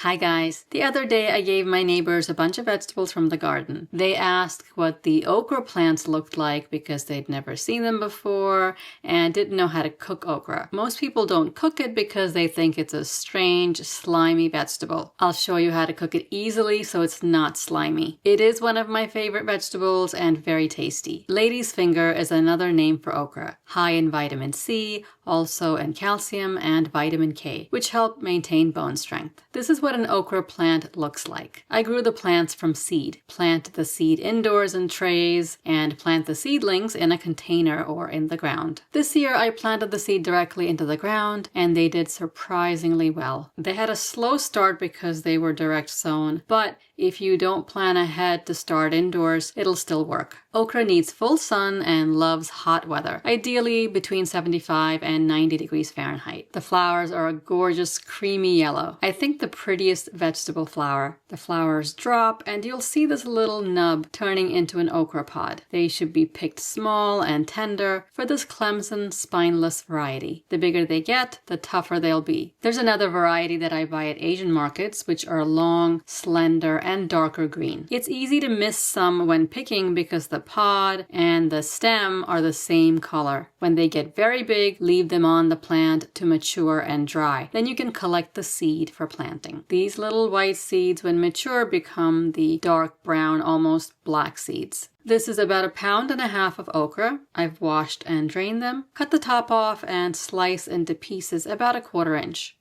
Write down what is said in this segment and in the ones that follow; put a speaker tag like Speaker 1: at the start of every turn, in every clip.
Speaker 1: Hi guys! The other day I gave my neighbors a bunch of vegetables from the garden. They asked what the okra plants looked like because they'd never seen them before and didn't know how to cook okra. Most people don't cook it because they think it's a strange, slimy vegetable. I'll show you how to cook it easily so it's not slimy. It is one of my favorite vegetables and very tasty. Lady's finger is another name for okra, high in vitamin C, also in calcium and vitamin K, which help maintain bone strength. This is what an okra plant looks like. I grew the plants from seed. Plant the seed indoors in trays and plant the seedlings in a container or in the ground. This year I planted the seed directly into the ground and they did surprisingly well. They had a slow start because they were direct sown, but if you don't plan ahead to start indoors, it'll still work. Okra needs full sun and loves hot weather, ideally between 75 and 90 degrees Fahrenheit. The flowers are a gorgeous creamy yellow. I think the prettiest vegetable flower. The flowers drop and you'll see this little nub turning into an okra pod. They should be picked small and tender for this Clemson spineless variety. The bigger they get, the tougher they'll be. There's another variety that I buy at Asian markets, which are long, slender, and darker green. It's easy to miss some when picking because the pod and the stem are the same color. When they get very big, leave them on the plant to mature and dry. Then you can collect the seed for planting. These little white seeds, when mature, become the dark brown, almost black seeds. This is about 1.5 pounds of okra. I've washed and drained them. Cut the top off and slice into pieces about 1/4 inch.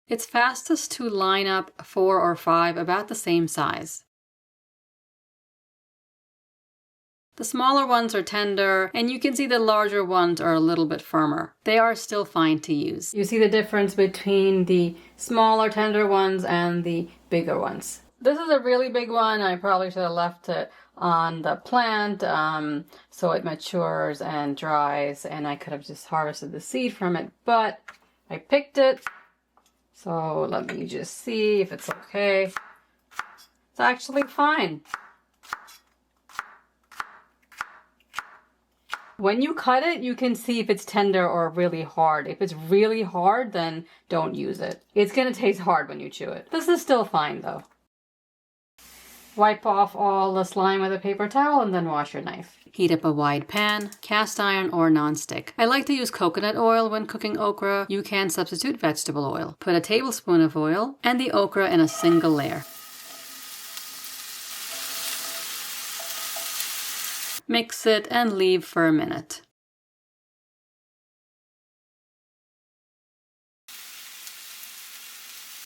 Speaker 1: It's fastest to line up 4 or 5 about the same size. The smaller ones are tender, and you can see the larger ones are a little bit firmer. They are still fine to use. You see the difference between the smaller, tender ones and the bigger ones. This is a really big one. I probably should have left it on the plant so it matures and dries, and I could have just harvested the seed from it, but I picked it. So let me just see if it's okay. It's actually fine. When you cut it, you can see if it's tender or really hard. If it's really hard, then don't use it. It's gonna taste hard when you chew it. This is still fine though. Wipe off all the slime with a paper towel and then wash your knife. Heat up a wide pan, cast iron or non-stick. I like to use coconut oil when cooking okra. You can substitute vegetable oil. Put a tablespoon of oil and the okra in a single layer. Mix it and leave for a minute.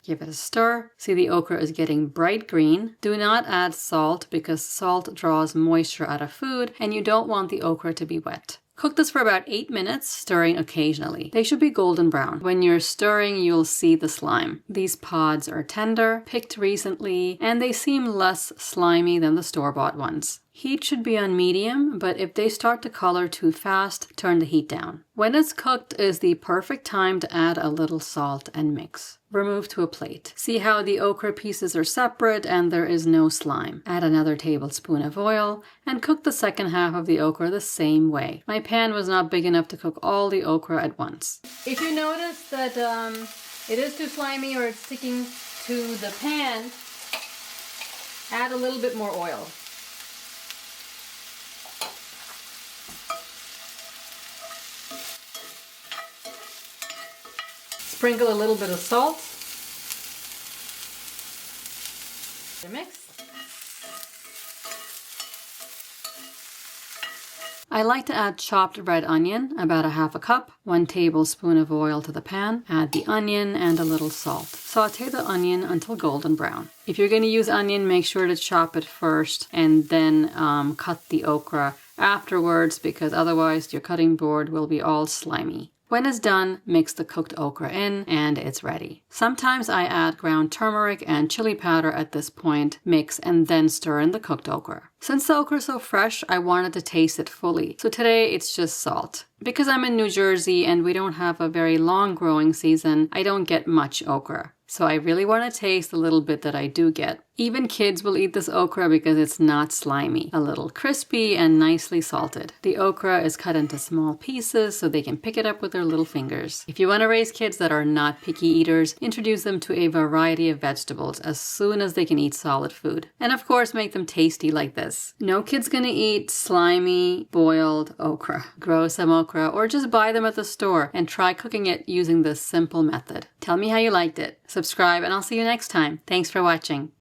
Speaker 1: Give it a stir. See the okra is getting bright green. Do not add salt because salt draws moisture out of food and you don't want the okra to be wet. Cook this for about 8 minutes, stirring occasionally. They should be golden brown. When you're stirring, you'll see the slime. These pods are tender, picked recently, and they seem less slimy than the store-bought ones. Heat should be on medium, but if they start to color too fast, turn the heat down. When it's cooked is the perfect time to add a little salt and mix. Remove to a plate. See how the okra pieces are separate and there is no slime. Add another tablespoon of oil and cook the second half of the okra the same way. My pan was not big enough to cook all the okra at once. If you notice that it is too slimy or it's sticking to the pan, add a little bit more oil. Sprinkle a little bit of salt. Mix. I like to add chopped red onion, about 1/2 cup, 1 tablespoon of oil to the pan, add the onion and a little salt. Saute the onion until golden brown. If you're going to use onion, make sure to chop it first and then cut the okra afterwards because otherwise your cutting board will be all slimy. When it's done, mix the cooked okra in and it's ready. Sometimes I add ground turmeric and chili powder at this point, mix and then stir in the cooked okra. Since the okra is so fresh, I wanted to taste it fully. So today it's just salt. Because I'm in New Jersey and we don't have a very long growing season, I don't get much okra. So I really want to taste the little bit that I do get. Even kids will eat this okra because it's not slimy, a little crispy and nicely salted. The okra is cut into small pieces so they can pick it up with their little fingers. If you want to raise kids that are not picky eaters, introduce them to a variety of vegetables as soon as they can eat solid food. And of course, make them tasty like this. No kid's gonna eat slimy, boiled okra. Grow some okra or just buy them at the store and try cooking it using this simple method. Tell me how you liked it. Subscribe and I'll see you next time. Thanks for watching.